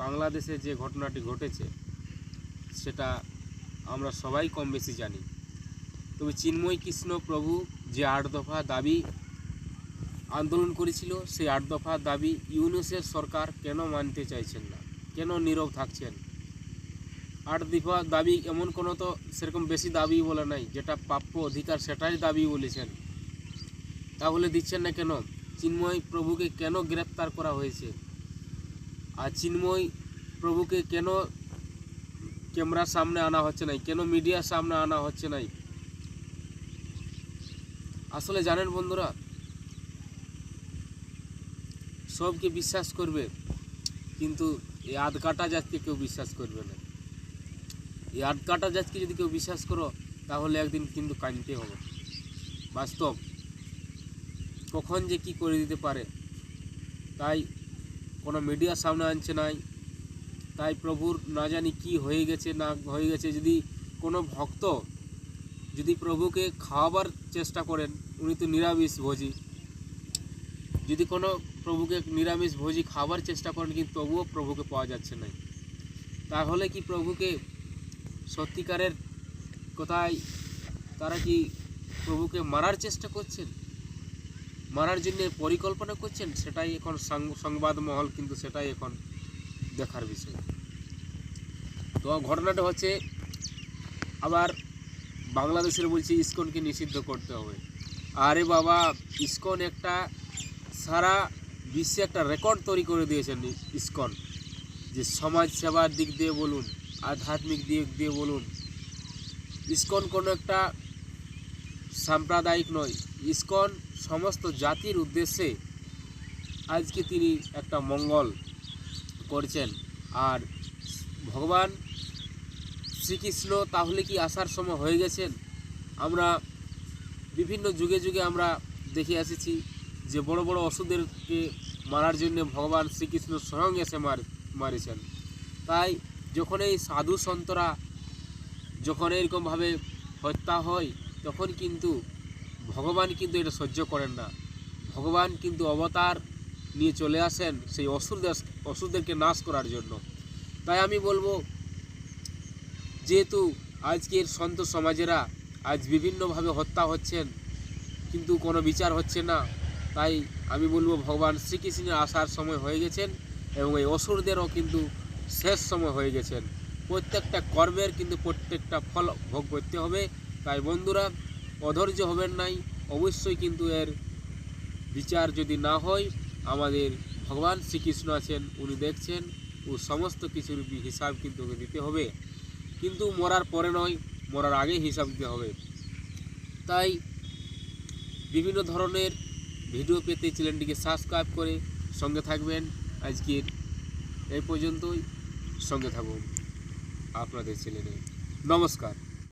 বাংলাদেশে যে ঘটনাটি ঘটেছে সেটা আমরা সবাই কম বেশি জানি। তবে চিন্ময় কৃষ্ণ প্রভু যে 8 দফা দাবি আন্দোলন করেছিল, সেই 8 দফা দাবি ইউনূসের সরকার কেন মানতে চাইছেন না, কেন নীরব থাকছেন? 8 দফা দাবি এমন কোনো তো সেরকম বেশি দাবি বলে নাই, যেটা প্রাপ্য অধিকার সেটাই দাবি বলেছেন। তাহলে দিচ্ছেন না কেন? চিন্ময় প্রভুকে কেন গ্রেপ্তার করা হয়েছে? আর চিন্ময় প্রভুকে কেন ক্যামেরার সামনে আনা হচ্ছে না, কেন মিডিয়ার সামনে আনা হচ্ছে না? আসলে জানেন বন্ধুরা, সবকে বিশ্বাস করবে, কিন্তু এই আধকাটা জাতকে কেউ বিশ্বাস করবে না। এই আধকাটা জাতকে যদি কেউ বিশ্বাস করো, তাহলে একদিন কিন্তু কাঁদতে হবে। বাস্তব কখন যে কি করে দিতে পারে, তাই কোনো মিডিয়ার সামনে আনছে নাই। তাই প্রভুর না জানি কি হয়ে গেছে না হয়ে গেছে। যদি কোনো ভক্ত যদি প্রভুকে খাওয়াবার চেষ্টা করেন, উনি তো নিরামিষ ভোজী, যদি কোনো প্রভুকে নিরামিষ ভোজী খাবার চেষ্টা করেন, কিন্তু তবুও প্রভুকে পাওয়া যাচ্ছে না, তাহলে কি প্রভুকে সত্যিকারের কোথায় তারা কি প্রভুকে মারার চেষ্টা করছেন, মারার জন্য পরিকল্পনা করছেন? সেটাই এখন সংবাদ মহল কিন্তু সেটাই এখন দেখার বিষয়। তো ঘটনাটা হচ্ছে, আবার বাংলাদেশের বলছে ইসকনকে নিষিদ্ধ করতে হবে। আরে বাবা, ইসকন একটা সারা বিশ্বে একটা রেকর্ড তৈরি করে দিয়েছেন ইসকন, যে সমাজ সেবার দিক দিয়ে বলুন, আধ্যাত্মিক দিক দিয়ে বলুন। ইসকন কোনো একটা সাম্প্রদায়িক নয়, ইসকন সমস্ত জাতির উদ্দেশ্যে আজকে তিনি একটা মঙ্গল করছেন। আর ভগবান শ্রীকৃষ্ণ তাহলে কি আসার সময় হয়ে গেছেন? আমরা বিভিন্ন যুগে যুগে আমরা দেখে এসেছি যে বড় বড় অসুরদেরকে মারার জন্য ভগবান শ্রীকৃষ্ণ স্বয়ং এসে মারেছেন। তাই যখন এই সাধু সন্তরা যখন এরকমভাবে হত্যা হয়, তখন কিন্তু ভগবান কিন্তু এটা সহ্য করেন না। ভগবান কিন্তু অবতার নিয়ে চলে আসেন সেই অসুরদেরকে নাশ করার জন্য। তাই আমি বলবো, যেহেতু আজকের সন্ত সমাজেরা আজ বিভিন্নভাবে হত্যা হচ্ছেন, কিন্তু কোনো বিচার হচ্ছে না, তাই আমি বলবো ভগবান শ্রীকৃষ্ণের আসার সময় হয়ে গেছেন, এবং এই অসুরদেরও কিন্তু শেষ সময় হয়ে গেছেন। প্রত্যেকটা কর্মের কিন্তু প্রত্যেকটা ফল ভোগ করতে হবে। তাই বন্ধুরা, অধৈর্য হবেন নাই, অবশ্যই কিন্তু এর বিচার যদি না হয়, আমাদের ভগবান শ্রীকৃষ্ণ আছেন, উনি দেখছেন, ও সমস্ত কিছুর হিসাব কিন্তু ওকে দিতে হবে। কিন্তু মরার পরে নয়, মরার আগে হিসাব দিতে হবে। তাই বিভিন্ন ধরনের ভিডিও পেতে চ্যানেলটিকে সাবস্ক্রাইব করে সঙ্গে থাকবেন। আজকের এই পর্যন্তই, সঙ্গে থাকুন আপনাদের চ্যানেলে। নমস্কার।